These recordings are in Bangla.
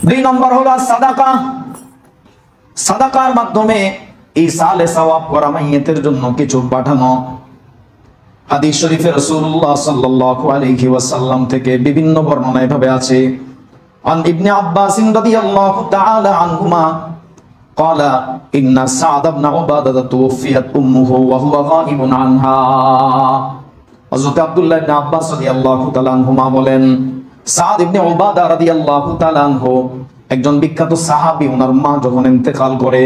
দুই নম্বর হলো সাদাকা। সাদাকার মাধ্যমে এই সালে সওয়াব করা, মাইয়িতের জন্য কিছু পাঠানো। হাদিস শরীফে রাসূলুল্লাহ সাল্লাল্লাহু আলাইহি ওয়াসাল্লাম থেকে বিভিন্ন বর্ণনা এভাবে আছে। আন ইবনে আব্বাস রাদিয়াল্লাহু তাআলা আনহুমা قال ان سعد بن عباده توفيت امه وهو غائب عنها। হযরত আব্দুল্লাহ ইবনে আব্বাস রাদিয়াল্লাহু তাআলা আনহুমা বলেন, সাদ ইবনে উবাদা রাদিয়াল্লাহু তাআলা আনহু একজন বিখ্যাত সাহাবী, ওনার মা যখন ইন্তেকাল করে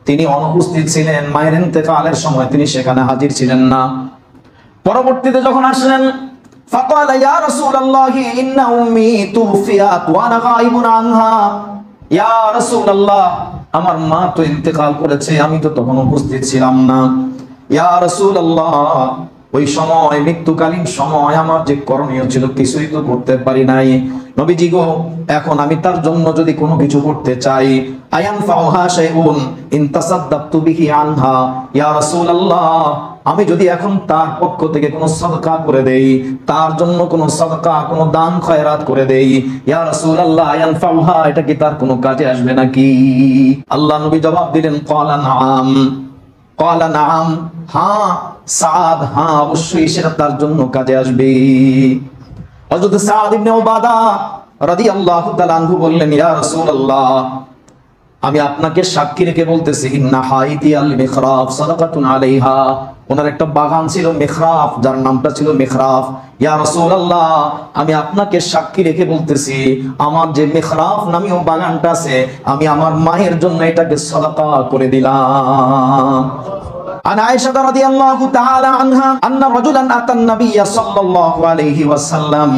তিনি অনুপস্থিত ছিলেন। মায়ের ইন্তেকালের সময় তিনি সেখানে হাজির ছিলেন না। পরবর্তীতে যখন আসলেন, فقال يا رسول الله ان امي توفيت وانا غائب عنها। ইয়া রাসূলুল্লাহ, আমার মা তো ইন্তেকাল করেছে, আমি তো তখন উপস্থিত ছিলাম না। ইয়া রাসূলুল্লাহ, ওই সময় মৃত্যুকালীন সময় আমার যে করণীয় ছিল কিছুই তো করতে পারি নাই। নবীজি গো, এখন আমি তার জন্য যদি কোনো কিছু করতে চাই, আয়ান ফাউহা শাইউন ইন তাসাদদাকতু বিহি আনহা। ইয়া রাসূলুল্লাহ, আমি যদি এখন তার পক্ষ থেকে কোনো সাদকা করে দেই, তার জন্য কোনো সাদকা, কোনো দান খয়রাত করে দেই, ইয়া রাসূলুল্লাহ আয়ান ফাউহা, এটা কি তার কোনো কাজে আসবে নাকি? আল্লাহ নবী জবাব দিলেন, ক্বালা নাআম। ক্বালা নাআম, হ্যাঁ সাদ, হ্যাঁ অবশ্যই সেটা তার জন্য কাজে আসবে। হযরত সাদ ইবনে উবাদা রাদিয়াল্লাহু তাআলা আনহু বললেন, ইয়া রাসূলুল্লাহ, আমি আপনাকে সাক্ষী রেখে বলতেছি, ইন্না হাইতি আল মিখরাফ সাদাকাতুন আলাইহা। ওনার একটা বাগান ছিল মিখরাফ, যার নামটা ছিল মিখরাফ। ইয়া রাসূলুল্লাহ, আমি আপনাকে সাক্ষী রেখে বলতেছি, আমার যে মিখরাফ নামী বাগানটা আছে, আমি আমার মায়ের জন্য এটাকে সাদাকা করে দিলাম। عن عائشة رضي الله تعالى عنها أن رجلا أتى النبي صلى الله عليه وسلم।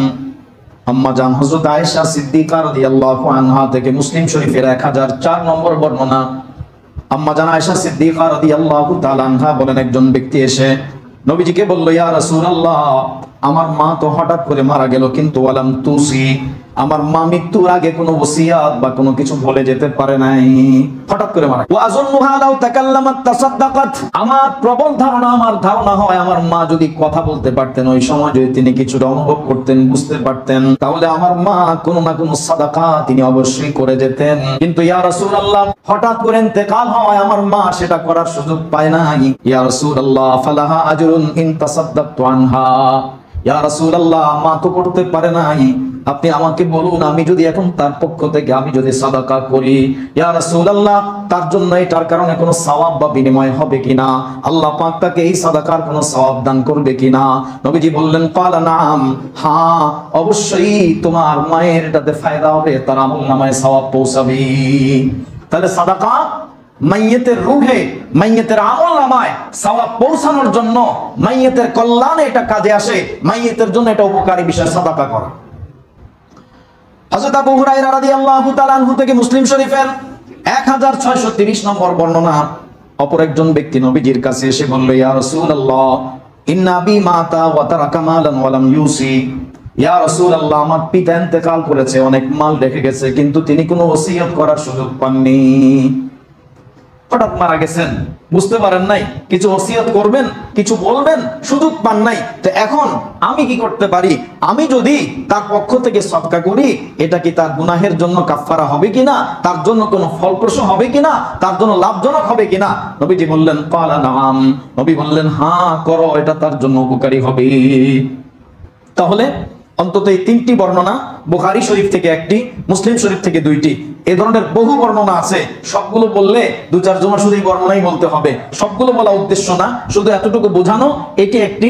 আম্মা জান হযরত আয়েশা সিদ্দিকা রাদিয়াল্লাহু আনহা থেকে মুসলিম শরীফের 1004 নম্বর বর্ণনা। আম্মা জান আয়েশা সিদ্দিকা রাদিয়াল্লাহু তাআলা আনহা বলেন, একজন ব্যক্তি এসে নবীজিকে বলল, ইয়া রাসূলুল্লাহ, আমার মা তো হঠাৎ করে মারা গেল, কিন্তু ওয়ালাম তুসি, আমার মা মৃত্যুর আগে কোনো ওসিয়াত বা কোনো কিছু বলে যেতে পারে নাই, হঠাৎ করে মারা। ওয়া আযুন্নুহা লাউ তাকাল্লামাত তাসাদ্দাকাত। আমার প্রবল ধারণা, আমার ধারণা হয় আমার মা যদি কথা বলতে পারতেন, ওই সময় যদি তিনি কিছুটা অনুভব করতেন, বুঝতে পারতেন, তাহলে আমার মা কোনো না কোনো সাদাকা তিনি অবশ্যই করে যেতেন। কিন্তু ইয়া রাসূলুল্লাহ, হঠাৎ করে ইন্তেকাল হয়, আমার মা সেটা করার সুযোগ পায় নাই। ইয়া রাসূলুল্লাহ, ফালাহা আজরুন ইন তাসাদ্দাকতু আনহা। ইয়া রাসূলুল্লাহ, মা তো করতে পারে নাই, আপনি আমাকে বলুন, আমি যদি এখন তার পক্ষ থেকে আমি যদি সাদাকা করি, ইয়া রাসূলুল্লাহ, তার জন্য এটার কারণে কোনো সওয়াব বা বিনিময় হবে কিনা? আল্লাহ পাক তাকে এই সাদাকার কোনো সওয়াব দান করবে কিনা? নবীজি বললেন, ক্বালা নাআম, হ্যাঁ অবশ্যই তোমার মায়ের এটাতে ফায়দা হবে, তার আমলনামায় সওয়াব পৌঁছাবে। তাহলে সাদাকা মাইয়িতের রূহে, মাইয়িতের আমলনামায় সওয়াব পৌঁছানোর জন্য, মাইয়িতের কল্যাণে এটা কাজে আসে, মাইয়িতের জন্য এটা উপকারী বিষয় সাদাকা করা। হযরত আবু হুরায়রা রাদিয়াল্লাহু তাআলা আনহু থেকে মুসলিম শরীফের 1630 নম্বর বর্ণনা। অপর একজন ব্যক্তি নবীজির কাছে এসে বলল, ইয়া রাসূলুল্লাহ, ইন্না আবী মাতা ওয়া তারাকা মালান ওয়া লাম ইউসি। ইয়া রাসূলুল্লাহ, আমার পিতা ইন্তেকাল করেছে, অনেক মাল রেখে গেছে, কিন্তু তিনি কোনো ওসিয়ত করার সুযোগ পাননি। হঠাৎ মারা গেছেন, বুঝতে পারেন নাই, কিছু ওসিয়ত করবেন, কিছু বলবেন, সুযোগ পান নাই। তো এখন আমি কি করতে পারি? আমি যদি তার পক্ষ থেকে সদকা করি, এটা কি তার গুনাহের জন্য কাফফারা হবে কিনা? তার জন্য কোনো ফলপ্রসূ হবে কিনা? তার জন্য লাভজনক হবে কিনা? নবীজি বললেন, ক্বালা নাআম। নবী বললেন, হ্যাঁ করো, এটা তার জন্য উপকারী হবে। তাহলে অন্তত এই 3টি বর্ণনা, বুখারী শরীফ থেকে 1টি, মুসলিম শরীফ থেকে 2টি, এই ধরনের বহু বর্ণনা আছে। সবগুলো বললে 2-4 জন শুধু এই বর্ণনাই বলতে হবে, সবগুলো বলা উদ্দেশ্য না, শুধু এতটুকু বোঝানো এটি একটি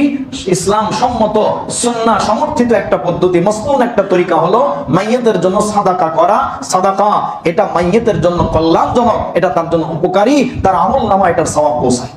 ইসলাম সম্মত, সুন্নাহ সমর্থিত একটা পদ্ধতি, মসনুন একটা তরিকা হলো মাইয়িতের জন্য সাদাকা করা। সাদাকা এটা মাইয়িতের জন্য কল্যাণজনক, এটা তার জন্য উপকারী, তার আমলনামায় এটার সওয়াব পৌঁছায়।